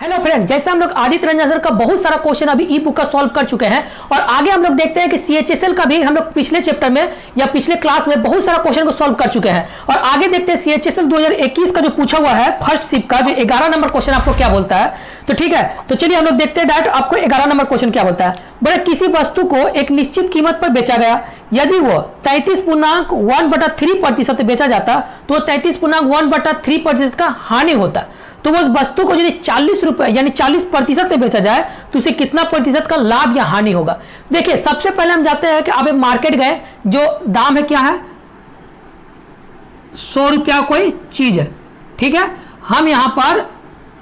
Hello friend, जैसे हम लोग आदित्य रंजन सर का बहुत सारा क्वेश्चन अभी ई बुक का सॉल्व कर चुके हैं और आगे हम लोग देखते हैं कि सीएचएसएल का भी हम लोग पिछले चैप्टर में या पिछले क्लास में बहुत सारा क्वेश्चन को सॉल्व कर चुके हैं। और आगे देखते हैं सीएचएसएल 2021 का जो पूछा हुआ है फर्स्ट शिफ्ट का जो 11 नंबर क्वेश्चन आपको क्या बोलता है। तो ठीक है, तो चलिए हम लोग देखते हैं डायरेक्ट आपको 11 नंबर क्वेश्चन क्या बोलता है। बोले किसी वस्तु को एक निश्चित कीमत पर बेचा गया, यदि वो 33.1/3% बेचा जाता तो 33.1/3% का हानि होता। तो उस वस्तु को यदि 40 रुपए यानी 40% में बेचा जाए तो उसे कितना प्रतिशत का लाभ या हानि होगा। देखिए सबसे पहले हम जाते हैं कि आप मार्केट गए, जो दाम है क्या है 100 रुपया कोई चीज है, ठीक है। हम यहां पर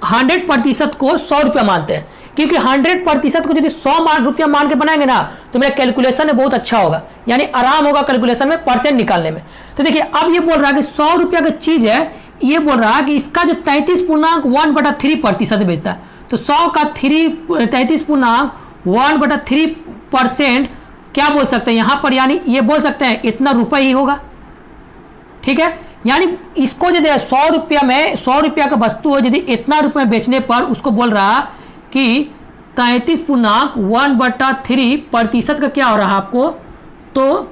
100% को 100 रुपया मानते हैं, क्योंकि 100% को यदि 100 रुपया मान के बनाएंगे ना तो मेरा कैलकुलेशन में बहुत अच्छा होगा, यानी आराम होगा कैलकुलेशन में परसेंट निकालने में। तो देखिए अब ये बोल रहा है कि 100 रुपया की चीज है, ये बोल रहा है कि इसका जो 33.1/3% बेचता है, तो 100 का 33.1/3% क्या बोल सकते हैं यहां पर, यानी ये बोल सकते हैं इतना रुपए ही होगा, ठीक है। यानी इसको यदि 100 रुपया में 100 रुपया का वस्तु है, यदि इतना रुपये बेचने पर उसको बोल रहा कि 33.1/3% का क्या हो रहा है आपको, तो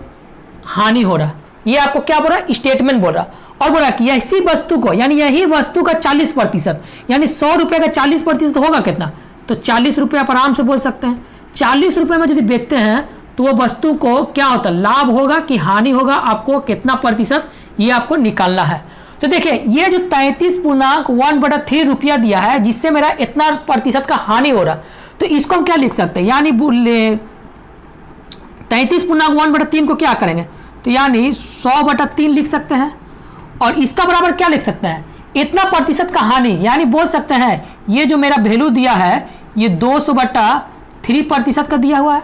हानि हो रहा। ये आपको क्या बोल रहा है, स्टेटमेंट बोल रहा। और बोला कि ऐसी वस्तु को यानी यही वस्तु का 40% यानी 100 रुपये का 40% होगा कितना, तो 40 रुपये आप आराम से बोल सकते हैं। 40 रुपये में यदि बेचते हैं तो वो वस्तु को क्या होता है, लाभ होगा कि हानि होगा, आपको कितना प्रतिशत ये आपको निकालना है। तो देखिए ये जो 33.1/3 रुपया दिया है जिससे मेरा इतना प्रतिशत का हानि हो रहा, तो इसको हम क्या लिख सकते हैं, यानी 33.1/3 को क्या करेंगे, तो यानी 100/3 लिख सकते हैं। और इसका बराबर क्या लिख सकते हैं, इतना प्रतिशत का हानि, यानी बोल सकते हैं ये जो मेरा वैल्यू दिया है ये 200/3% का दिया हुआ है।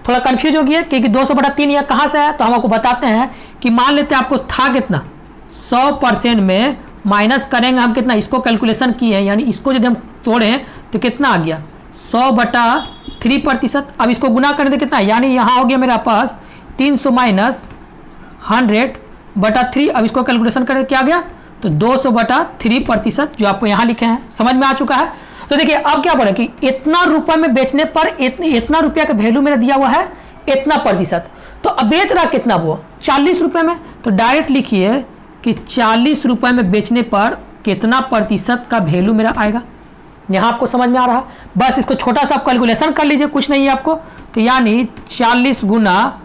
थोड़ा कंफ्यूज हो गया क्योंकि 200/3 यह कहाँ से है, तो हम आपको बताते हैं कि मान लेते हैं आपको था कितना 100% में माइनस करेंगे हम कितना, इसको कैलकुलेशन किए हैं, यानी इसको यदि हम तोड़ें तो कितना आ गया 100/3%। अब इसको गुना करने कितना, यानी यहाँ हो गया मेरा पास 300 माइनस 100/3। अब इसको कैलकुलेशन करें क्या गया, तो 200/3% जो आपको यहाँ लिखे हैं, समझ में आ चुका है। तो देखिए अब क्या बोले कि इतना रुपए में बेचने पर इतना रुपया का वैल्यू मेरा दिया हुआ है इतना प्रतिशत, तो अब बेच रहा कितना वो 40 रुपये में, तो डायरेक्ट लिखिए कि 40 रुपये में बेचने पर कितना प्रतिशत का वैल्यू मेरा आएगा। यहाँ आपको समझ में आ रहा है, बस इसको छोटा सा आप कैलकुलेशन कर लीजिए, कुछ नहीं है आपको। तो यानी 40 गुना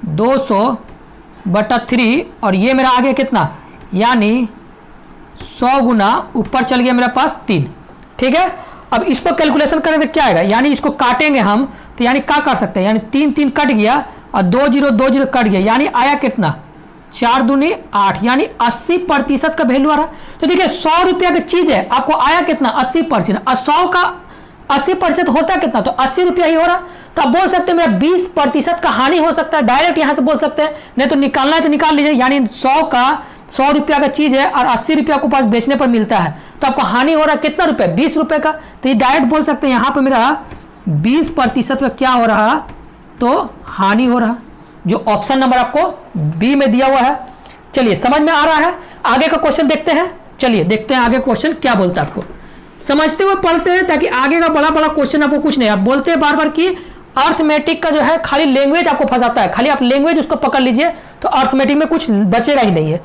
200/3 और ये मेरा आ गया कितना, यानी 100 गुना ऊपर चल गया मेरे पास 3, ठीक है। अब इसको कैलकुलेशन करें तो क्या आएगा, यानी इसको काटेंगे हम, तो यानी क्या कर सकते हैं, यानी 3 कट गया और 2 0 कट गया, यानी आया कितना 4 दूनी 8, यानी 80% का वैल्यू आ रहा। तो देखिए 100 रुपया की चीज है, आपको आया कितना 80%, और 100 का 80% होता है कितना, तो 80 रुपया ही हो रहा। तो आप बोल सकते हैं मेरा 20% का हानि हो सकता है, डायरेक्ट यहां से बोल सकते हैं, नहीं तो निकालना है तो निकाल लीजिए। यानी 100 रुपया का चीज है और 80 रुपया को पास बेचने पर मिलता है, तो आपको हानि हो रहा है कितना रुपया 20 रुपये का। तो ये डायरेक्ट बोल सकते हैं यहाँ पे मेरा 20% का क्या हो रहा, तो हानि हो रहा, जो ऑप्शन नंबर आपको बी में दिया हुआ है। चलिए समझ में आ रहा है, आगे का क्वेश्चन देखते हैं। चलिए देखते हैं आगे क्वेश्चन क्या बोलता है, आपको समझते हुए पढ़ते हैं ताकि आगे का बड़ा बड़ा क्वेश्चन आपको कुछ नहीं। आप बोलते हैं बार बार कि अर्थमेटिक का जो है खाली लैंग्वेज आपको फंसाता है, खाली आप लैंग्वेज उसको पकड़ लीजिए तो अर्थमेटिक में कुछ बचेगा ही नहीं है।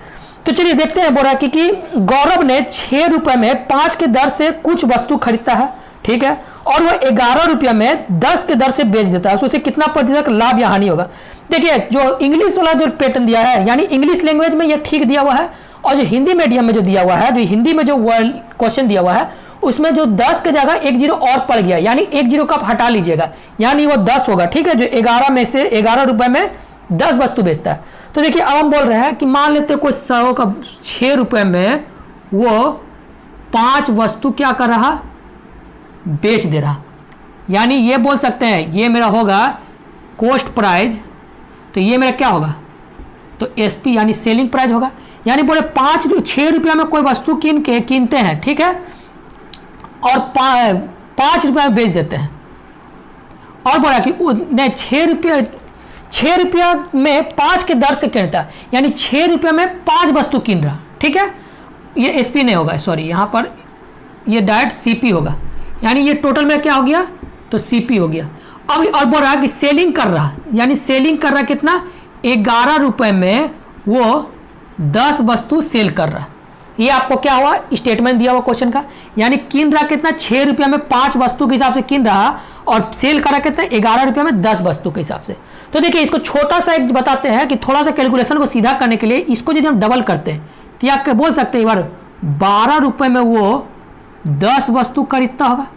तो चलिए देखते हैं, बोल रहा है कि गौरव ने 6 रुपए में 5 के दर से कुछ वस्तु खरीदता है, ठीक है, और वह 11 रुपया में 10 के दर से बेच देता है, तो उसे कितना प्रतिशत लाभ या हानि होगा। देखिए जो इंग्लिश वाला जो पैटर्न दिया है, यानी इंग्लिश लैंग्वेज में यह ठीक दिया हुआ है, और जो हिंदी मीडियम में जो दिया हुआ है, जो हिंदी में जो क्वेश्चन दिया हुआ है उसमें जो 10 के जगह 1 0 और पड़ गया, यानी 1 0 का आप हटा लीजिएगा, यानी वो 10 होगा, ठीक है। जो 11 में से 11 रुपए में 10 वस्तु बेचता है। तो देखिए अब हम बोल रहे हैं कि मान लेते हैं कोई 100 का 6 रुपए में वो 5 वस्तु क्या कर रहा, बेच दे रहा, यानी ये बोल सकते हैं ये मेरा होगा कॉस्ट प्राइस, तो ये मेरा क्या होगा, तो एसपी यानी सेलिंग प्राइस होगा। यानी बोले 6 रुपया में कोई वस्तु कीनते हैं, ठीक है, और 5 रुपया में बेच देते हैं। और बोला कि नहीं 6 रुपया में 5 के दर से कीनता है, यानी 6 रुपया में 5 वस्तु कीन रहा, ठीक है। ये एसपी नहीं होगा, सॉरी यहाँ पर ये डायरेक्ट सीपी होगा, यानी ये टोटल में क्या हो गया, तो सीपी हो गया। अब और बोल रहा है कि सेलिंग कर रहा, यानी सेलिंग कर रहा कितना, 11 रुपए में वो 10 वस्तु सेल कर रहा है। ये आपको क्या हुआ, स्टेटमेंट दिया हुआ क्वेश्चन का, यानी किन रहा कितना, 6 रुपया में 5 वस्तु के हिसाब से किन रहा और सेल करा कितना, 11 रुपया में 10 वस्तु के हिसाब से। तो देखिए इसको छोटा सा एक बताते हैं कि थोड़ा सा कैलकुलेशन को सीधा करने के लिए इसको यदि हम डबल करते हैं तो आप बोल सकते हैं एक बार 12 रुपये में वो 10 वस्तु खरीदता होगा।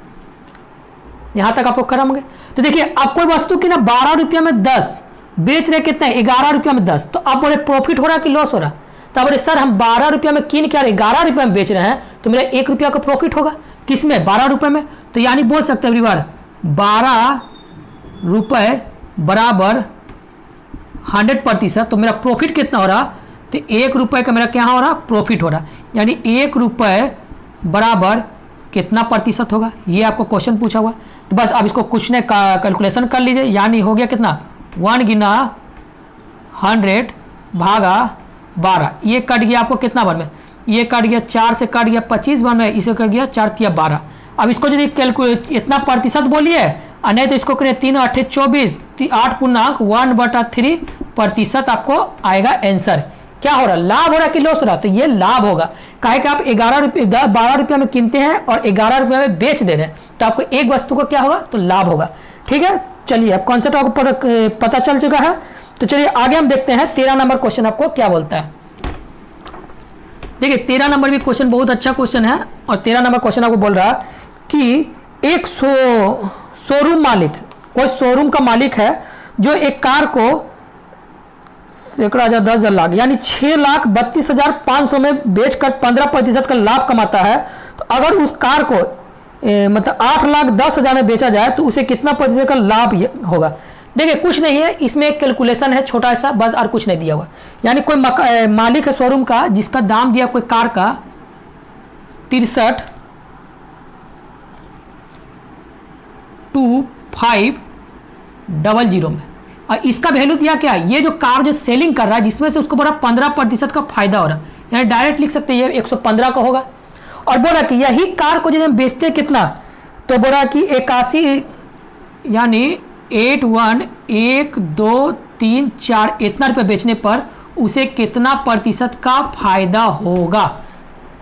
यहां तक आपको कर होंगे। तो देखिए अब कोई वस्तु की ना 12 रुपया में 10 बेच रहे कितने, 11 रुपया में 10, तो अब बोले प्रॉफिट हो रहा कि लॉस हो रहा, तो बोले सर हम 12 रुपया में किन क्या 11 रुपया में बेच रहे हैं, तो मेरा 1 रुपया का प्रॉफिट होगा किसमें, 12 रुपये में। तो यानी बोल सकते हैं बार 12 रुपये बराबर 100%, तो मेरा प्रॉफिट कितना हो रहा, तो 1 रुपये का मेरा क्या हो रहा, प्रॉफिट हो रहा, यानी 1 रुपये बराबर कितना प्रतिशत होगा, ये आपको क्वेश्चन पूछा हुआ। तो बस अब इसको कुछ ने कैलकुलेशन कर लीजिए, यानी हो गया कितना, 1 गुना 100 भागा 12, ये कट गया आपको कितना बार में, ये कट गया 4 से कट गया 25 बार में, इसे कट गया 4 तिया 12। अब इसको यदि कैलकुलेट इतना प्रतिशत बोलिए और नहीं तो इसको करें 3 8 24, 8 पूर्णांक 1/3% आपको आएगा आंसर। क्या हो रहा, लाभ हो रहा कि लॉस हो रहा, तो ये लाभ होगा। काहे कि आप 12 रुपये में किनते हैं और 11 रुपये में बेच दे रहे हैं, तो आपको एक वस्तु को क्या होगा, तो लाभ होगा। ठीक है, चलिए अब कॉन्सेप्ट आपको पता चल चुका है। तो चलिए आगे हम देखते हैं 13 नंबर क्वेश्चन आपको क्या बोलता है। देखिए 13 नंबर भी क्वेश्चन बहुत अच्छा क्वेश्चन है, और 13 नंबर क्वेश्चन आपको बोल रहा कि एक शोरूम मालिक, कोई शोरूम का मालिक है जो एक कार को सैकड़ा हजार 10,000 लाख यानी 6,32,500 में बेचकर 15% का लाभ कमाता है, तो अगर उस कार को मतलब 8,10,000 में बेचा जाए तो उसे कितना प्रतिशत का लाभ होगा। देखिए कुछ नहीं है, इसमें एक कैलकुलेशन है छोटा सा बस, और कुछ नहीं दिया हुआ। यानी कोई मालिक है शोरूम का जिसका दाम दिया कोई कार का 63,2500 में, और इसका वैल्यू दिया क्या, ये जो कार जो सेलिंग कर रहा है जिसमें से उसको बोला 15% का फायदा हो रहा है, यानी डायरेक्ट लिख सकते हैं ये 115 का होगा। और बोला कि यही कार को जब हम बेचते हैं कितना, तो बोला कि 81 यानी 81,1,2,3,4 इतना रुपये बेचने पर उसे कितना प्रतिशत का फायदा होगा।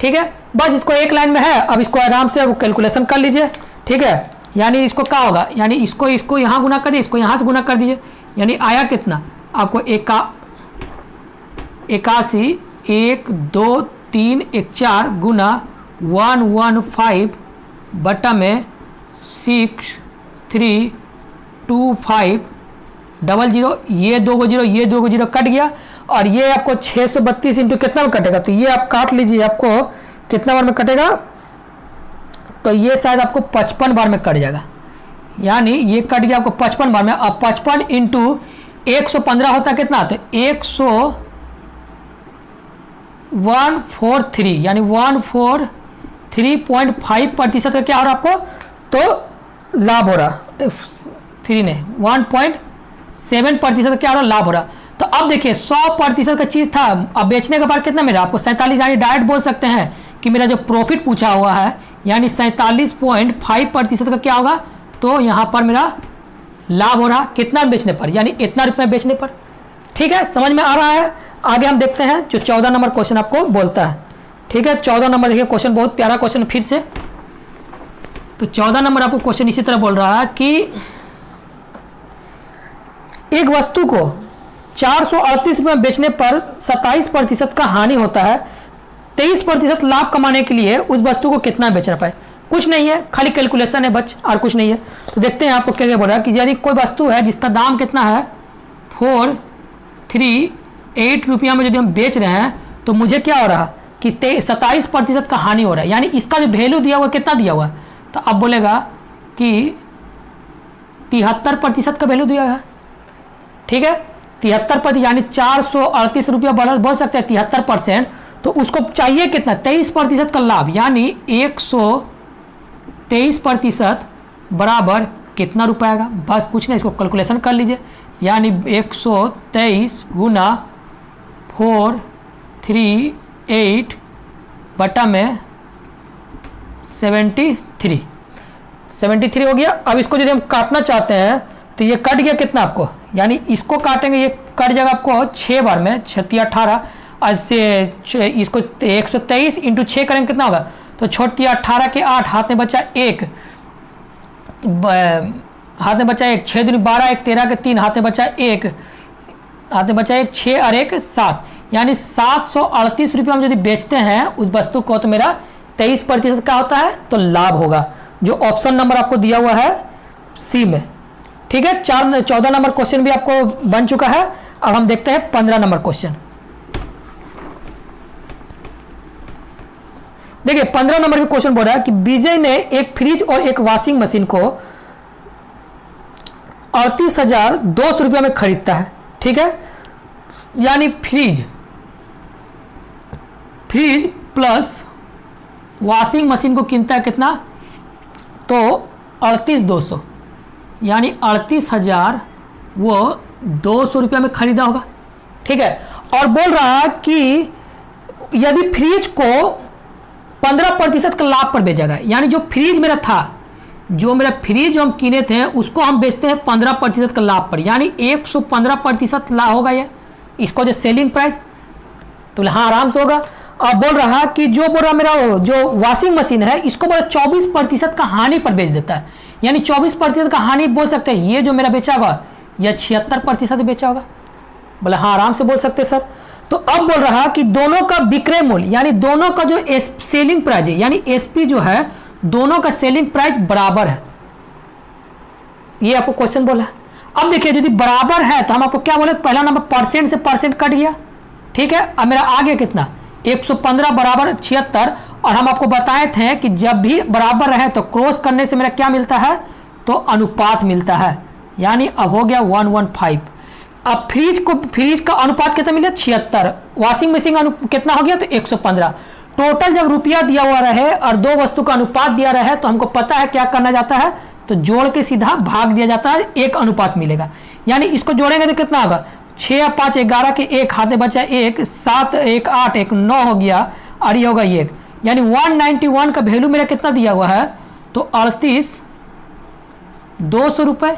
ठीक है, बस इसको एक लाइन में है, अब इसको आराम से कैलकुलेशन कर लीजिए। ठीक है, यानी इसको क्या होगा, यानी इसको यहाँ गुना कर दीजिए, इसको यहाँ से गुना कर दीजिए, यानी आया कितना आपको 81 1 2 3 1 4 गुना 115 बटा में 632500, ये 2 0 ये 2 0 कट गया, और ये आपको 632 इंटू कितना में कटेगा, तो ये आप काट लीजिए, आपको कितना बार में कटेगा, तो ये शायद आपको 55 बार में कट जाएगा, यानी ये कट गया आपको 55 बार में। अब 55 इंटू 115 होता है कितना, तो 143 यानी 143.5% का क्या हो रहा आपको, तो लाभ हो रहा, 3 ने 1.7% का क्या हो रहा, लाभ हो रहा। तो अब देखिए 100% का चीज़ था, अब बेचने के बाद कितना मिला आपको 47, यानी डायरेक्ट बोल सकते हैं कि मेरा जो प्रॉफिट पूछा हुआ है यानी 47.5% का क्या होगा, तो यहाँ पर मेरा लाभ हो रहा कितना बेचने पर, यानी इतना रुपये बेचने पर। ठीक है, समझ में आ रहा है। आगे हम देखते हैं जो 14 नंबर क्वेश्चन आपको बोलता है। ठीक है, 14 नंबर देखिए, क्वेश्चन बहुत प्यारा क्वेश्चन फिर से। तो 14 नंबर आपको क्वेश्चन इसी तरह बोल रहा है कि एक वस्तु को 438 रुपये बेचने पर 27% का हानि होता है, 23% लाभ कमाने के लिए उस वस्तु को कितना बेचना पाए। कुछ नहीं है, खाली कैलकुलेशन है बच, और कुछ नहीं है। तो देखते हैं आपको क्या क्या बोल रहा है कि यदि कोई वस्तु है जिसका दाम कितना है 438 रुपया में यदि हम बेच रहे हैं, तो मुझे क्या हो रहा कि 27% का हानि हो रहा है, यानी इसका जो वैल्यू दिया हुआ कितना दिया हुआ है, तो अब बोलेगा कि 73% का वैल्यू दिया है। ठीक है, 73% यानी 438 रुपया बोल सकते हैं 73%, तो उसको चाहिए कितना 23% का लाभ, यानी 123% बराबर कितना रुपया आएगा। बस कुछ नहीं, इसको कैलकुलेशन कर लीजिए, यानी 123 गुना 438 बटा में 73 हो गया। अब इसको यदि हम काटना चाहते हैं तो ये कट गया कितना आपको, यानी इसको काटेंगे ये कट जाएगा आपको 6 बार में, 6 18 और से इसको 123 इंटू 6 करेंगे कितना होगा, तो 18 के 8, हाथ में बचा 1, हाथ में बचा 1, 6 दूनी 12, 1 13 के 3, हाथ में बचा 1, हाथ में बचा 1, 6 और 1 7, यानी 738 रुपये हम यदि बेचते हैं उस वस्तु को तो मेरा 23% का होता है, तो लाभ होगा, जो ऑप्शन नंबर आपको दिया हुआ है सी में। ठीक है, 14 नंबर क्वेश्चन भी आपको बन चुका है। अब हम देखते हैं 15 नंबर क्वेश्चन। देखिए 15 नंबर भी क्वेश्चन बोल रहा है कि विजय ने एक फ्रिज और एक वॉशिंग मशीन को 38,200 रुपये में खरीदता है। ठीक है, यानी फ्रिज प्लस वॉशिंग मशीन को कीमत है कितना, तो 38,200, यानी 38,200 रुपये में खरीदा होगा। ठीक है, और बोल रहा है कि यदि फ्रिज को 15% का लाभ पर बेचेगा, यानी जो फ्रिज मेरा था, जो मेरा फ्रिज जो हम किने थे उसको हम बेचते हैं 15% का लाभ पर, यानी 115% लाभ होगा ये इसको जो सेलिंग प्राइस, तो हाँ आराम से होगा। अब बोल रहा कि जो बोल रहा मेरा जो वॉशिंग मशीन है इसको बोला 24% का हानि पर बेच देता है, यानी 24% का हानि बोल सकते हैं, ये जो मेरा बेचा होगा यह 76% बेचा होगा। बोला हाँ आराम से बोल सकते सर। तो अब बोल रहा कि दोनों का विक्रय मूल्य, यानी दोनों का जो सेलिंग प्राइस है, यानी एसपी जो है, दोनों का सेलिंग प्राइस बराबर है, ये आपको क्वेश्चन बोला है। अब देखिए यदि बराबर है तो हम आपको क्या बोले, पहला नंबर परसेंट से परसेंट कट गया। ठीक है, अब मेरा आगे कितना 115 बराबर 76, और हम आपको बताए थे कि जब भी बराबर रहे तो क्रॉस करने से मेरा क्या मिलता है, तो अनुपात मिलता है, यानी अब हो गया 115। अब फ्रिज का अनुपात कितना मिला 76, वॉशिंग मशीन कितना हो गया, तो 115। टोटल जब रुपया दिया हुआ रहे और दो वस्तु का अनुपात दिया रहे तो हमको पता है क्या करना जाता है, तो जोड़ के सीधा भाग दिया जाता है, एक अनुपात मिलेगा। यानी इसको जोड़ेंगे तो कितना होगा, 6 5 11 के 1, हाथ में बचा 1, 7 1 8 1 9 हो गया, और ये होगा 1, यानी 191 का वैल्यू मेरा कितना दिया हुआ है, तो 38,200 रुपये।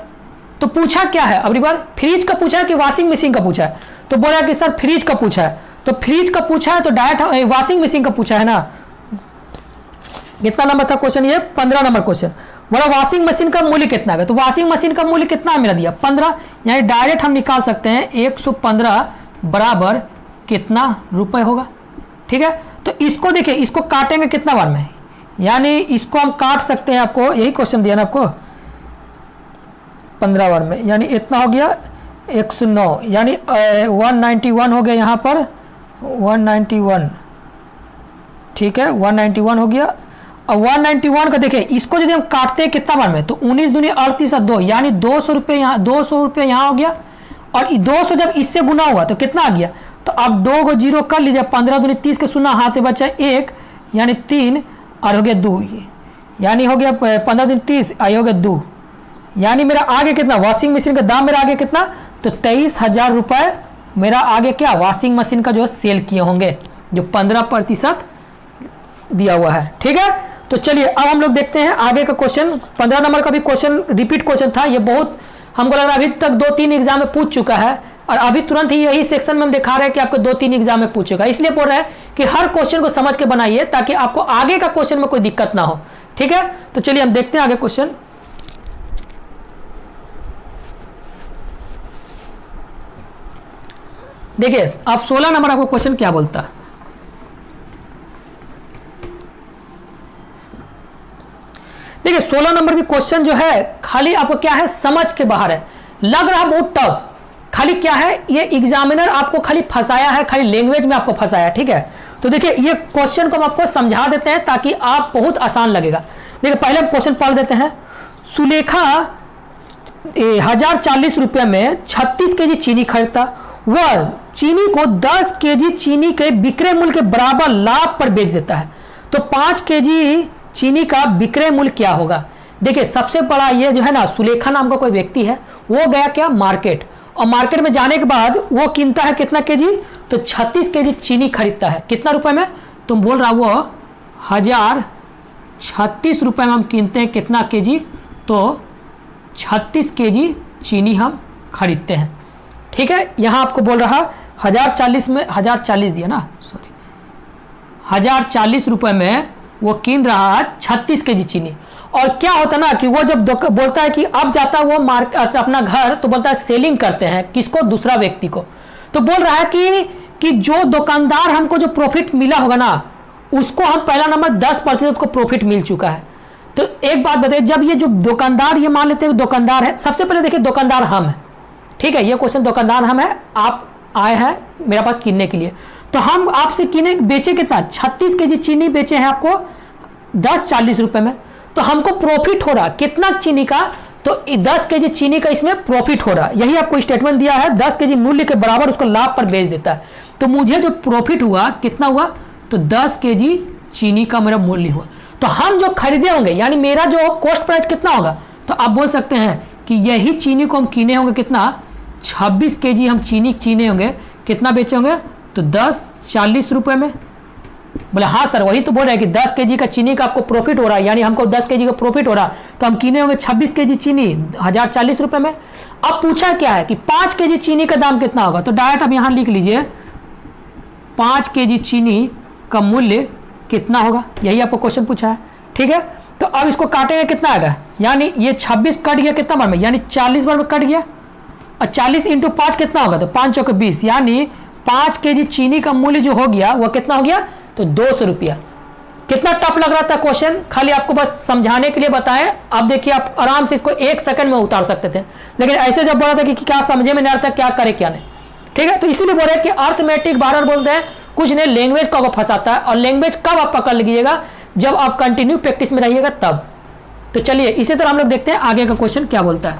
तो पूछा क्या है, अब बार फ्रिज का पूछा है कि वॉशिंग मशीन का पूछा है, तो बोला कि सर फ्रिज का पूछा है, तो फ्रिज का पूछा है तो डायरेक्ट वॉशिंग मशीन का पूछा है ना। कितना नंबर था क्वेश्चन, ये 15 नंबर क्वेश्चन। बोला वॉशिंग मशीन का मूल्य कितना है, तो वॉशिंग मशीन का मूल्य कितना मेरा दिया 15, यानी डायरेक्ट हम निकाल सकते हैं 115 बराबर कितना रुपए होगा। ठीक है, तो इसको देखिए, इसको काटेंगे कितना बार में, यानी इसको हम काट सकते हैं, आपको यही क्वेश्चन दिया ना आपको 15 बार में, यानी इतना हो गया 109, यानी 191 हो गया यहाँ पर 191। ठीक है, 191 हो गया। अब 191 का देखिए, इसको यदि हम काटते हैं कितना बार में, तो 19 दूनी 38 और 2, यानी 200 रुपये यहाँ, 200 रुपये यहाँ हो गया, और 200 जब इससे गुना हुआ तो कितना आ गया, तो अब 2 को 0 कर लीजिए, 15 दूनी 30 के 0, हाथ में बचा 1, यानी 3, और हो गया 2, यानी हो गया 15 दूनी 30, आई हो गया 2, यानी मेरा आगे कितना, वॉशिंग मशीन का दाम मेरा आगे कितना, तो 23,000 रुपये मेरा आगे क्या वॉशिंग मशीन का जो सेल किए होंगे, जो 15% दिया हुआ है। ठीक है, तो चलिए अब हम लोग देखते हैं आगे का क्वेश्चन। 15 नंबर का भी क्वेश्चन रिपीट क्वेश्चन था, ये बहुत हमको लग रहा है अभी तक 2-3 एग्जाम में पूछ चुका है, और अभी तुरंत ही यही सेक्शन में हम दिखा रहे हैं कि आपको 2-3 एग्जाम में पूछेगा, इसलिए बोल रहे हैं कि हर क्वेश्चन को समझ के बनाइए ताकि आपको आगे का क्वेश्चन में कोई दिक्कत ना हो। ठीक है, तो चलिए हम देखते हैं आगे क्वेश्चन। देखिए अब 16 नंबर आपको क्वेश्चन क्या बोलता है। देखिए 16 नंबर भी क्वेश्चन जो है खाली आपको क्या है, समझ के बाहर है, लग रहा बहुत टफ, खाली क्या है, ये एग्जामिनर आपको खाली फंसाया है, खाली लैंग्वेज में आपको फंसाया। ठीक है, तो देखिए ये क्वेश्चन को हम आपको समझा देते हैं ताकि आप बहुत आसान लगेगा। देखिए पहले हम क्वेश्चन पढ़ देते हैं। सुलेखा 1040 रुपये में 36 केजी चीनी खरीदता, वह चीनी को 10 केजी चीनी के विक्रय मूल्य के बराबर लाभ पर बेच देता है, तो 5 केजी चीनी का विक्रय मूल्य क्या होगा। देखिए सबसे बड़ा ये जो है ना, सुलेखा नाम का कोई व्यक्ति है, वो गया क्या मार्केट, और मार्केट में जाने के बाद वो कीनता है कितना केजी, तो 36 केजी चीनी खरीदता है, कितना रुपए में, तुम बोल रहा वो 1000 36 रुपये में हम कीनते हैं कितना केजी, तो 36 केजी चीनी हम खरीदते हैं। ठीक है, यहाँ आपको बोल रहा 1040 में 1040 दिया ना, सॉरी 1040 रुपये में वो कीन रहा है 36 केजी चीनी। और क्या होता है ना कि वो जब बोलता है कि अब जाता है वो अपना घर, तो बोलता है सेलिंग करते हैं किसको, दूसरा व्यक्ति को। तो बोल रहा है कि जो दुकानदार हमको जो प्रॉफिट मिला होगा ना, उसको हम पहला नंबर 10% को प्रॉफिट मिल चुका है। तो एक बात बताइए, जब ये जो दुकानदार, ये मान लेते हैं दुकानदार है, सबसे पहले देखिए दुकानदार हम है, ठीक है, ये क्वेश्चन दुकानदार हम है, आप आए हैं मेरे पास किनने के लिए, तो हम आपसे किने बेचे कितना, 36 केजी चीनी बेचे हैं आपको 10-40 रुपए में। तो हमको प्रॉफिट हो रहा कितना चीनी का, तो 10 केजी चीनी का इसमें प्रॉफिट हो रहा। यही आपको स्टेटमेंट दिया है, 10 केजी मूल्य के बराबर उसको लाभ पर बेच देता है। तो मुझे जो प्रॉफिट हुआ कितना हुआ, तो 10 केजी चीनी का मेरा मूल्य हुआ। तो हम जो खरीदे होंगे, यानी मेरा जो कॉस्ट प्राइस कितना होगा, तो आप बोल सकते हैं कि यही चीनी को हम कीने होंगे कितना, 26 केजी हम चीनी कीने होंगे, कितना बेचे होंगे, तो 10-40 रुपए में। बोले हाँ सर, वही तो बोल रहे हैं कि 10 केजी का चीनी का आपको प्रॉफिट हो रहा है, यानी हमको 10 केजी का प्रॉफिट हो रहा, तो हम कीने होंगे 26 केजी चीनी 1040 रुपए में। अब पूछा क्या है कि 5 केजी चीनी का दाम कितना होगा, तो डायरेक्ट अब यहाँ लिख लीजिए 5 केजी चीनी का मूल्य कितना होगा, यही आपको क्वेश्चन पूछा है। ठीक है, तो अब इसको काटेंगे कितना आएगा, यानी ये 26 कट गया कितना बार में, यानी 40 बार में कट गया, और 40 × 5 कितना होगा, तो 5 चौके 20, यानी 5 केजी चीनी का मूल्य जो हो गया वो कितना हो गया, तो 200 रुपया। कितना टफ लग रहा था क्वेश्चन, खाली आपको बस समझाने के लिए बताएं। अब देखिए आप आराम से इसको 1 सेकंड में उतार सकते थे, लेकिन ऐसे जब बोला था कि क्या समझे में नहीं आता, क्या करे क्या नहीं। ठीक है, तो इसीलिए बोल रहे हैं कि अर्थमेटिक बार बार बोलते हैं, कुछ नहीं लैंग्वेज को आपको फंसाता है, और लैंग्वेज कब आप पकड़ लीजिएगा, जब आप कंटिन्यू प्रैक्टिस में रहिएगा तब। तो चलिए इसी तरह हम लोग देखते हैं आगे का क्वेश्चन क्या बोलता है।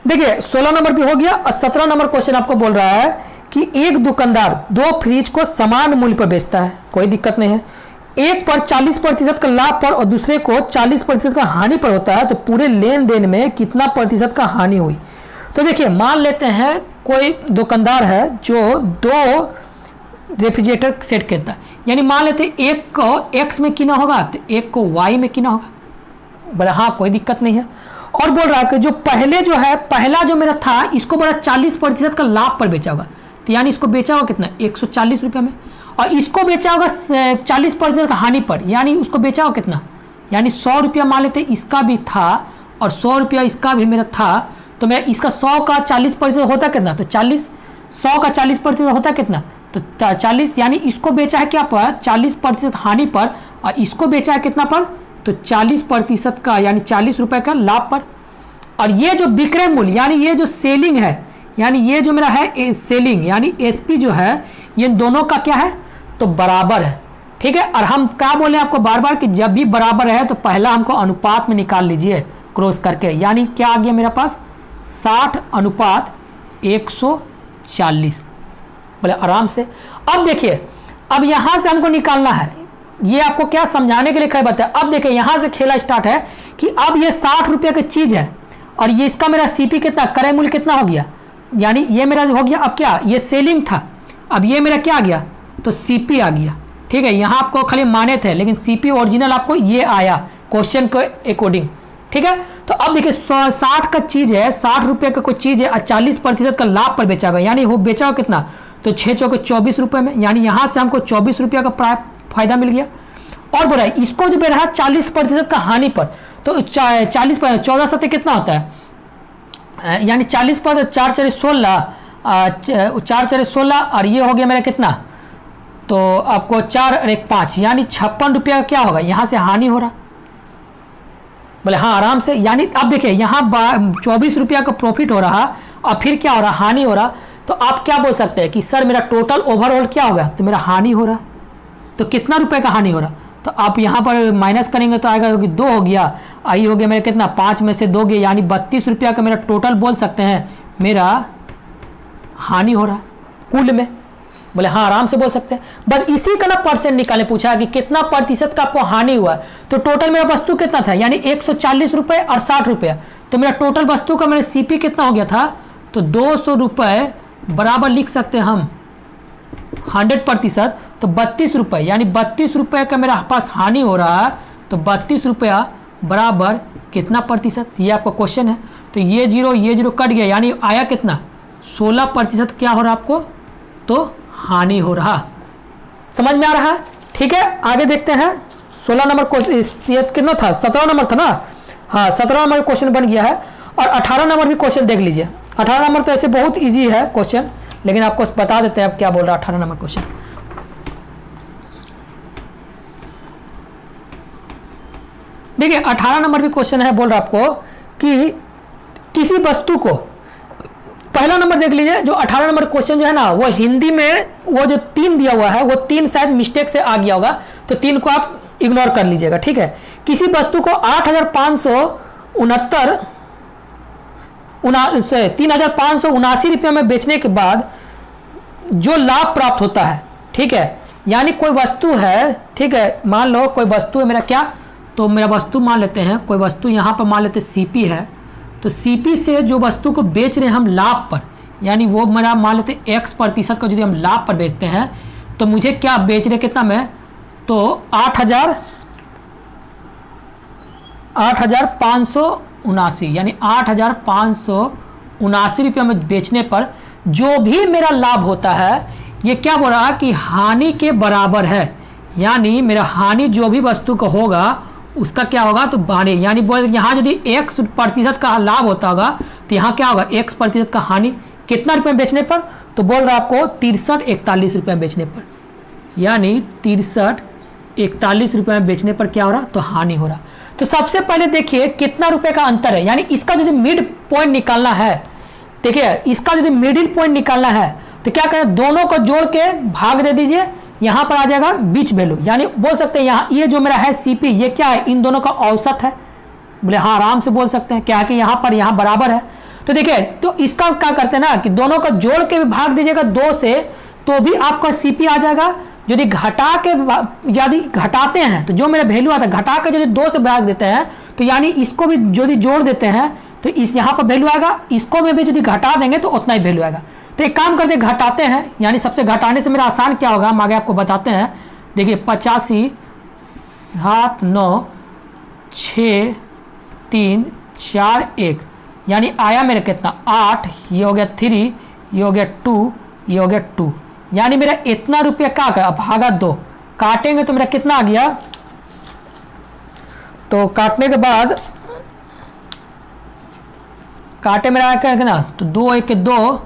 देखिए 16 नंबर भी हो गया, और 17 नंबर क्वेश्चन आपको बोल रहा है कि एक दुकानदार 2 फ्रिज को समान मूल्य पर बेचता है, कोई दिक्कत नहीं है, एक पर 40% का लाभ पर और दूसरे को 40% का हानि पर होता है, तो पूरे लेन देन में कितना प्रतिशत का हानि हुई। तो देखिए मान लेते हैं कोई दुकानदार है जो 2 रेफ्रिजरेटर सेट करता है, यानी मान लेते हैं एक को X में किना होगा, तो एक को Y में किना होगा। बोला हाँ कोई दिक्कत नहीं है, और बोल रहा है कि जो पहले जो है, पहला जो मेरा था इसको बोला 40% का लाभ पर बेचा होगा, तो यानी इसको बेचा होगा कितना, 140 रुपये में, और इसको बेचा होगा 40% का हानि पर, यानी उसको बेचा होगा कितना, यानी 100 रुपया मान लेते इसका भी था और 100 रुपया इसका भी मेरा था, तो मैं इसका 100 का 40% होता कितना, तो 40, 100 का 40% होता कितना, तो 40, यानी इसको बेचा है क्या पर 40% हानि पर, और इसको बेचा है कितना पर, तो 40% का, यानी 40 रुपये का लाभ पर। और ये जो विक्रय मूल्य, यानी ये जो सेलिंग है, यानी ये जो मेरा है सेलिंग, यानी एसपी जो है, ये दोनों का क्या है, तो बराबर है। ठीक है, और हम क्या बोले आपको बार बार कि जब भी बराबर है तो पहला हमको अनुपात में निकाल लीजिए क्रॉस करके, यानी क्या आ गया मेरे पास 60:140। बोले आराम से। अब देखिए, अब यहाँ से हमको निकालना है, ये आपको क्या समझाने के लिए कई बात है। अब देखिए यहाँ से खेला स्टार्ट है कि अब ये 60 रुपये की चीज़ है, और ये इसका मेरा सीपी कितना, क्रय मूल्य कितना हो गया, यानी ये मेरा हो गया, अब क्या ये सेलिंग था, अब ये मेरा क्या आ गया, तो सीपी आ गया। ठीक है, यहाँ आपको खाली माने थे, लेकिन सीपी ओरिजिनल आपको ये आया क्वेश्चन के अकॉर्डिंग। ठीक है, तो अब देखिए 60 का चीज़ है, 60 रुपये का कोई चीज़ है, और 40% का लाभ पर बेचा गया, यानी वो बेचा कितना, तो 6 चौके 24 रुपये में, यानी यहाँ से हमको 24 रुपये का फायदा मिल गया। और बोला इसको जो रहा 40% का हानि पर, तो 40 पर 14 सत्य कितना होता है, यानी 40 पर 4 4 16, 4 4 16, और ये हो गया मेरा कितना, तो आपको 4 और 1 5, यानी 56 रुपया क्या होगा, यहाँ से हानि हो रहा। बोले हाँ आराम से, यानी अब देखिए यहाँ 24 रुपया का प्रॉफिट हो रहा, और फिर क्या हो रहा, हानि हो रहा। तो आप क्या बोल सकते हैं कि सर मेरा टोटल ओवरऑल क्या होगा, तो मेरा हानि हो रहा, तो कितना रुपए का हानि हो रहा, तो आप यहाँ पर माइनस करेंगे तो आएगा कि 2 हो गया, आई हो गया मेरा कितना, 5 में से 2 गया, यानी 32 रुपया का मेरा टोटल बोल सकते हैं मेरा हानि हो रहा कुल में। बोले हाँ आराम से बोल सकते हैं, बस इसी का ना परसेंट निकालने पूछा कि कितना प्रतिशत का आपको हानि हुआ, तो टोटल मेरा वस्तु कितना था, यानी 140 रुपये और 60 रुपया, तो मेरा टोटल वस्तु का मेरा सीपी कितना हो गया था, तो 200 रुपये बराबर लिख सकते हैं हम 100%, तो 32 रुपये, यानी 32 रुपये का मेरा पास हानि हो रहा है। तो 32 रुपया बराबर कितना प्रतिशत, ये आपका क्वेश्चन है। तो ये जीरो कट गया, यानी आया कितना, 16% क्या हो रहा आपको, तो हानि हो रहा। समझ में आ रहा है? ठीक है, आगे देखते हैं। 16 नंबर क्वेश्चन कितना था, 17 नंबर था ना, हाँ 17 नंबर क्वेश्चन बन गया है। और 18 नंबर भी क्वेश्चन देख लीजिए। 18 नंबर तो ऐसे बहुत इजी है क्वेश्चन, लेकिन आपको बता देते हैं आप क्या बोल रहा है 18 नंबर क्वेश्चन। देखिए 18 नंबर भी क्वेश्चन है, बोल रहा आपको कि किसी वस्तु को, पहला नंबर देख लीजिए, जो 18 नंबर क्वेश्चन जो है ना, वो हिंदी में वो जो 3 दिया हुआ है वो 3 शायद मिस्टेक से आ गया होगा, तो 3 को आप इग्नोर कर लीजिएगा। ठीक है, किसी वस्तु को 3,579 रुपये में बेचने के बाद जो लाभ प्राप्त होता है, ठीक है, यानी कोई वस्तु है, ठीक है, मान लो कोई वस्तु है मेरा क्या, तो मेरा वस्तु मान लेते हैं, कोई वस्तु यहाँ पर मान लेते हैं सीपी है, तो सीपी से जो वस्तु को बेच रहे हैं हम लाभ पर, यानी वो मेरा मान लेते हैं X% का यदि हम लाभ पर बेचते हैं, तो मुझे क्या बेच रहे कितना में, तो 8,579, यानी 8,579 रुपये में बेचने पर जो भी मेरा लाभ होता है, ये क्या बोल रहा है कि हानि के बराबर है, यानी मेरा हानि जो भी वस्तु का होगा उसका क्या होगा, तो बारे, यानी बोल यहाँ यदि X% का लाभ होता होगा तो यहाँ क्या होगा, X% का हानि कितना रुपये में बेचने पर, तो बोल रहा आपको 63-41 रुपये में बेचने पर, यानी 63-41 रुपये में बेचने पर क्या हो रहा, तो हानि हो रहा। तो सबसे पहले देखिए कितना रुपए का अंतर है, यानी इसका यदि मिड पॉइंट निकालना है, देखिए इसका यदि मिडिल पॉइंट निकालना है तो क्या करें, दोनों को जोड़ के भाग दे दीजिए, यहाँ पर आ जाएगा बीच वैल्यू, यानी बोल सकते हैं यहाँ ये जो मेरा है सीपी, ये क्या है, इन दोनों का औसत है। बोले हाँ, आराम से बोल सकते हैं, क्या है कि यहाँ पर यहाँ बराबर है। तो देखिए, तो इसका क्या करते हैं ना कि दोनों का जोड़ के भी भाग दीजिएगा 2 से, तो भी आपका सीपी आ जाएगा। यदि घटा के, यदि घटाते हैं तो जो मेरा वैल्यू आता है, घटा के यदि 2 से भाग देते हैं तो यानी इसको भी यदि जोड़ देते हैं तो इस यहाँ पर वैल्यू आएगा, इसको में भी यदि घटा देंगे तो उतना ही वैल्यू आएगा। तो एक काम करते घटाते हैं, यानी सबसे घटाने से मेरा आसान क्या होगा हम आगे आपको बताते हैं। देखिए 85, 7, 9, 6, 3, 4, 1, यानी आया मेरा कितना 8, ये हो गया 3, ये हो गया 2, ये हो गया 2, यानी मेरा इतना रुपया क्या कर, भागा 2, काटेंगे तो मेरा कितना आ गया, तो काटने के बाद काटे मेरा आया क्या ना, तो 2 1 2,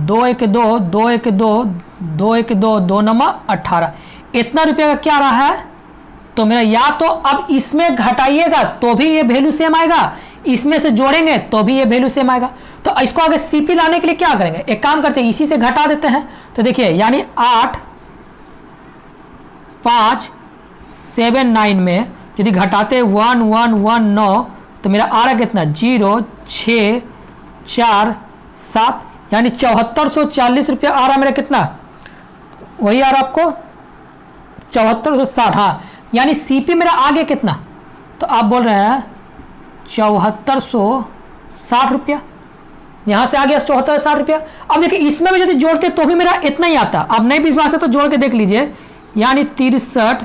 2 1 2, 2 1 2, 2 1 2, 2 9 18, इतना रुपये का क्या रहा है, तो मेरा या तो अब इसमें घटाइएगा तो भी ये वैल्यू सेम आएगा, इसमें से जोड़ेंगे तो भी ये वैल्यू सेम आएगा। तो इसको आगे सीपी लाने के लिए क्या करेंगे, एक काम करते हैं इसी से घटा देते हैं। तो देखिए यानी 8 5 7 9 में यदि घटाते 1 1 1 9, तो मेरा आ रहा कितना 0 6 4 7, यानी 7440 रुपया आ रहा मेरा कितना, वही आ रहा आपको 7460। हाँ, यानी सीपी मेरा आ गया कितना, तो आप बोल रहे हैं 7460 रुपया, यहाँ से आ गया 7460 रुपया। अब देखिए इसमें भी यदि जोड़ते तो भी मेरा इतना ही आता, अब नहीं विश्वास है तो जोड़ के देख लीजिए, यानी 63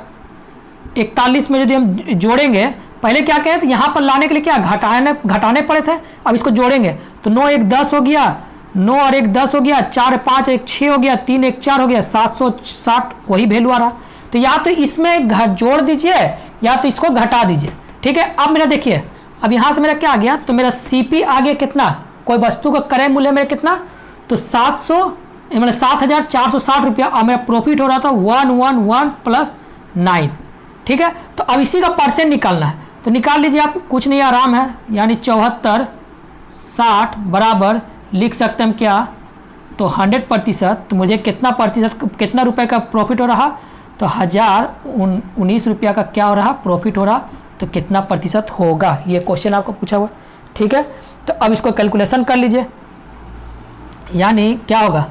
41 में यदि हम जोड़ेंगे, पहले क्या कहें तो यहाँ पर लाने के लिए क्या घटाने पड़े थे, अब इसको जोड़ेंगे तो 9 1 10 हो गया, 9 और 1 10 हो गया, 4 5 1 6 हो गया, 3 1 4 हो गया, 760 वही वैल्यू आ रहा। तो या तो इसमें जोड़ दीजिए या तो इसको घटा दीजिए, ठीक है। अब मेरा देखिए, अब यहाँ से मेरा क्या आ गया, तो मेरा सीपी आ गया कितना, कोई वस्तु का क्रय मूल्य मेरा कितना, तो 7460 रुपया, और मेरा प्रॉफिट हो रहा था 111 प्लस 9, ठीक है। तो अब इसी का परसेंट निकालना है, तो निकाल लीजिए आप, कुछ नहीं आराम है, यानी 7460 बराबर लिख सकते हैं क्या, तो 100%, तो मुझे कितना प्रतिशत, कितना रुपए का प्रॉफिट हो रहा, तो 1019 रुपया का क्या हो रहा प्रॉफिट हो रहा, तो कितना प्रतिशत होगा, ये क्वेश्चन आपको पूछा हुआ, ठीक है। तो अब इसको कैलकुलेशन कर लीजिए, यानी क्या होगा,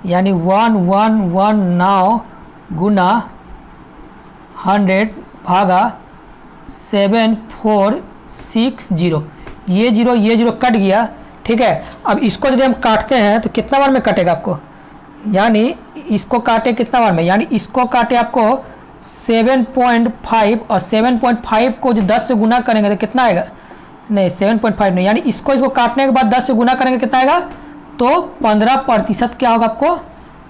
यानी 1119 गुना 100 भागा 7460, ये जीरो कट गया, ठीक है। अब इसको यदि हम काटते हैं तो कितना बार में कटेगा आपको, यानी इसको काटे कितना बार में, यानी इसको काटे आपको 7.5 और 7.5 को जो 10 से गुना करेंगे तो कितना आएगा, नहीं 7.5 नहीं, यानी इसको काटने के बाद 10 से गुना करेंगे कितना आएगा, तो 15% क्या होगा आपको,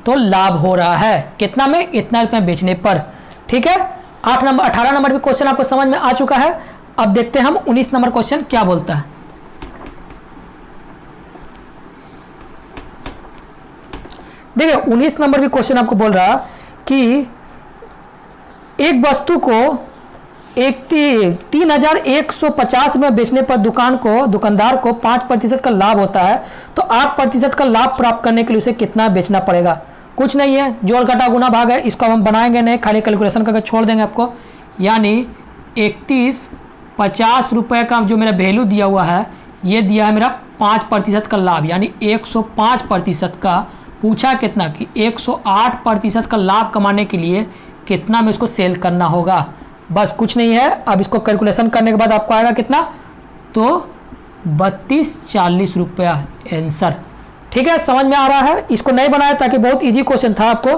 तो लाभ हो रहा है कितना में, इतना रुपये बेचने पर। ठीक है, 18 नंबर भी क्वेश्चन आपको समझ में आ चुका है। अब देखते हैं हम 19 नंबर क्वेश्चन क्या बोलता है। देखिए 19 नंबर भी क्वेश्चन आपको बोल रहा कि एक वस्तु को 3150 में बेचने पर दुकानदार को 5% का लाभ होता है, तो 8% का लाभ प्राप्त करने के लिए उसे कितना बेचना पड़ेगा। कुछ नहीं है, जोड़ घटा गुना भाग है, इसको हम बनाएंगे नहीं, खाली कैलकुलेशन करके छोड़ देंगे आपको। यानी 3150 रुपये का जो मेरा वैल्यू दिया हुआ है, ये दिया है मेरा 5% का लाभ, यानी 105% का पूछा कितना कि 108% का लाभ कमाने के लिए कितना में इसको सेल करना होगा। बस कुछ नहीं है। अब इसको कैलकुलेशन करने के बाद आपको आएगा कितना, तो 3240 रुपया आंसर। ठीक है, समझ में आ रहा है। इसको नहीं बनाया ताकि बहुत इजी क्वेश्चन था आपको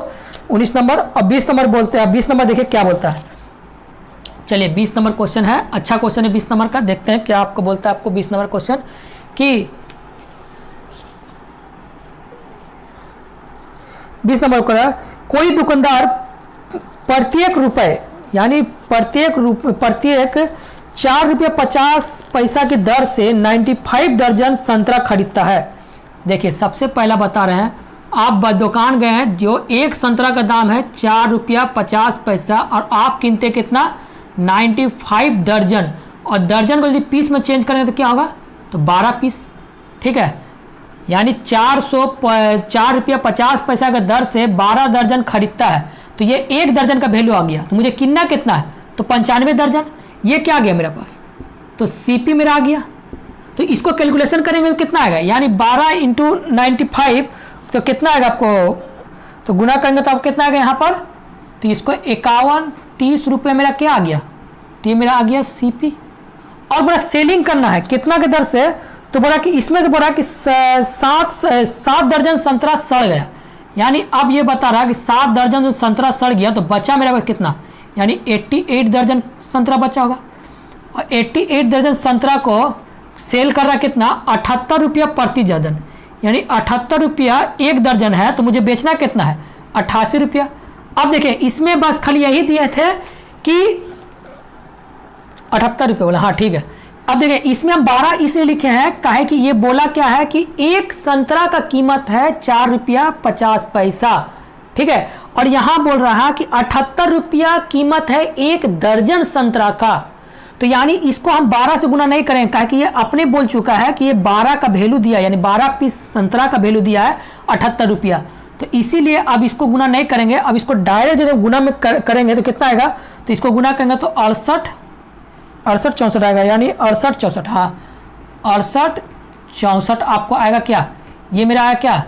19 नंबर। अब 20 नंबर बोलते हैं। 20 नंबर देखिए क्या बोलता है। चलिए 20 नंबर क्वेश्चन है, अच्छा क्वेश्चन है 20 नंबर का, देखते हैं क्या आपको बोलता है। आपको 20 नंबर क्वेश्चन कि 20 नंबर को कोई दुकानदार प्रत्येक रुपए यानी प्रत्येक 4 रुपये 50 पैसा की दर से 95 दर्जन संतरा खरीदता है। देखिए सबसे पहला बता रहे हैं, आप दुकान गए हैं, जो एक संतरा का दाम है 4 रुपया 50 पैसा और आप कीनते कितना 95 दर्जन, और दर्जन को यदि पीस में चेंज करेंगे तो क्या होगा, तो 12 पीस। ठीक है, यानी 4 रुपया 50 पैसा के दर से 12 दर्जन खरीदता है, तो ये 1 दर्जन का वैल्यू आ गया। तो मुझे कितना कितना है, तो 95 दर्जन। ये क्या आ गया मेरे पास, तो सीपी मेरा आ गया। तो इसको कैलकुलेशन करेंगे तो कितना आएगा, यानी 12 इंटू 95 तो कितना आएगा आपको, तो गुना करेंगे तो आपको कितना आएगा यहाँ पर, तो इसको 51-30 रुपये मेरा क्या आ गया, तो ये मेरा आ गया सीपी। और बोला सेलिंग करना है कितना के दर से, तो बोला कि इसमें से बोला कि 7 दर्जन संतरा सड़ गया, यानी अब ये बता रहा कि 7 दर्जन जो संतरा सड़ गया तो बचा मेरा कितना, यानी 88 दर्जन संतरा बचा होगा। और 88 दर्जन संतरा को सेल कर रहा कितना, 78 रुपया प्रति दर्जन, यानी 78 रुपया 1 दर्जन है, तो मुझे बेचना कितना है 88 रुपया। अब देखिए इसमें बस खाली यही दिए थे कि 78 रुपये बोला, हाँ ठीक है। अब देखिए इसमें हम 12 इसलिए लिखे हैं, काहे कि ये बोला क्या है कि एक संतरा का कीमत है 4 रुपया 50 पैसा। ठीक है, और यहां बोल रहा है कि 78 रुपया कीमत है 1 दर्जन संतरा का, तो यानी इसको हम 12 से गुना नहीं करेंगे, काहे कि ये अपने बोल चुका है कि ये 12 का वैल्यू दिया, यानी 12 पीस संतरा का वैल्यू दिया है 78 रुपया, तो इसीलिए अब इसको गुना नहीं करेंगे। अब इसको डायरेक्ट जो गुना में करेंगे तो कितना आएगा, तो इसको गुना करेंगे तो 68-64 आएगा, यानी 68-64, हाँ 68-64 आपको आएगा क्या, ये मेरा आया क्या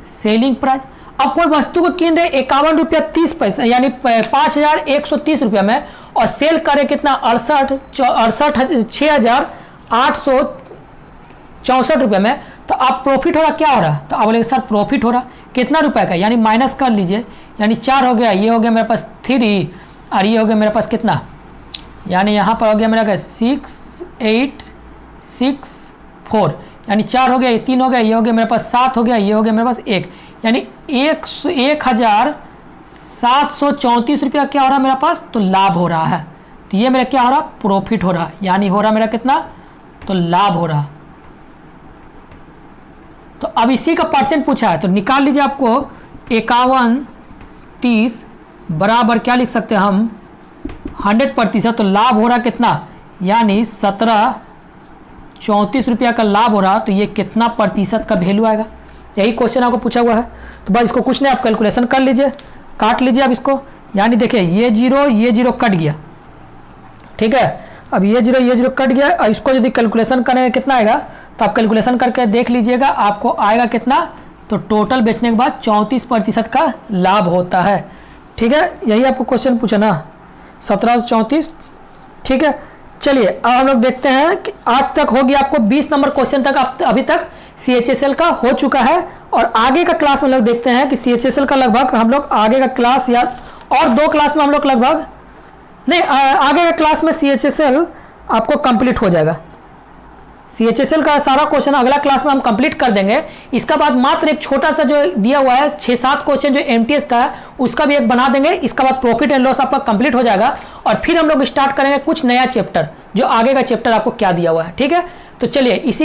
सेलिंग प्राइस। अब कोई वस्तु को कीन रहे 51 रुपया 30 पैसा, यानी 5130 रुपया में, और सेल करे कितना 68,6,864 रुपये में, तो आप प्रॉफिट हो रहा क्या हो रहा, तो आप बोलेंगे सर प्रॉफिट हो रहा कितना रुपए का, यानी माइनस कर लीजिए, यानी 4 हो गया, ये हो गया मेरे पास 3 और ये हो गया मेरे पास कितना, यानी यहाँ पर हो गया मेरा 6864, यानी 4 हो गया, ये 3 हो गया, ये हो गया मेरे पास 7 हो गया, ये हो गया मेरे पास 1, यानी 1734 रुपया क्या हो रहा है मेरे पास, तो लाभ हो रहा है। तो ये मेरा क्या हो रहा, प्रॉफिट हो रहा, यानी हो रहा मेरा कितना, तो लाभ हो रहा। तो अब इसी का परसेंट पूछा है, तो निकाल लीजिए आपको 51-30 बराबर क्या लिख सकते हैं हम 100%, तो लाभ हो रहा कितना, यानी 1734 रुपया का लाभ हो रहा, तो ये कितना प्रतिशत का वैल्यू आएगा, यही क्वेश्चन आपको पूछा हुआ है। तो बस इसको कुछ नहीं, आप कैलकुलेशन कर लीजिए, काट लीजिए अब इसको, यानी देखिए ये जीरो कट गया। ठीक है, अब ये जीरो कट गया। अब इसको यदि कैलकुलेशन करेंगे कितना आएगा, तो आप कैलकुलेशन करके देख लीजिएगा, आपको आएगा कितना, तो टोटल बेचने के बाद 34% का लाभ होता है। ठीक है, यही आपको क्वेश्चन पूछा ना 1734। ठीक है, चलिए अब हम लोग देखते हैं कि आज तक हो गया आपको 20 नंबर क्वेश्चन तक अभी तक CHSL का हो चुका है। और आगे का क्लास में लोग देखते हैं कि CHSL का लगभग हम लोग आगे का क्लास या और 2 क्लास में हम लोग लगभग नहीं आगे का क्लास में CHSL आपको कंप्लीट हो जाएगा। CHSL का सारा क्वेश्चन अगला क्लास में हम कंप्लीट कर देंगे। इसका बाद मात्र एक छोटा सा जो दिया हुआ है 6-7 क्वेश्चन जो MTS का है उसका भी एक बना देंगे। इसका बाद प्रॉफिट एंड लॉस आपका कंप्लीट हो जाएगा और फिर हम लोग स्टार्ट करेंगे कुछ नया चैप्टर, जो आगे का चैप्टर आपको क्या दिया हुआ है। ठीक है, तो चलिए इसी के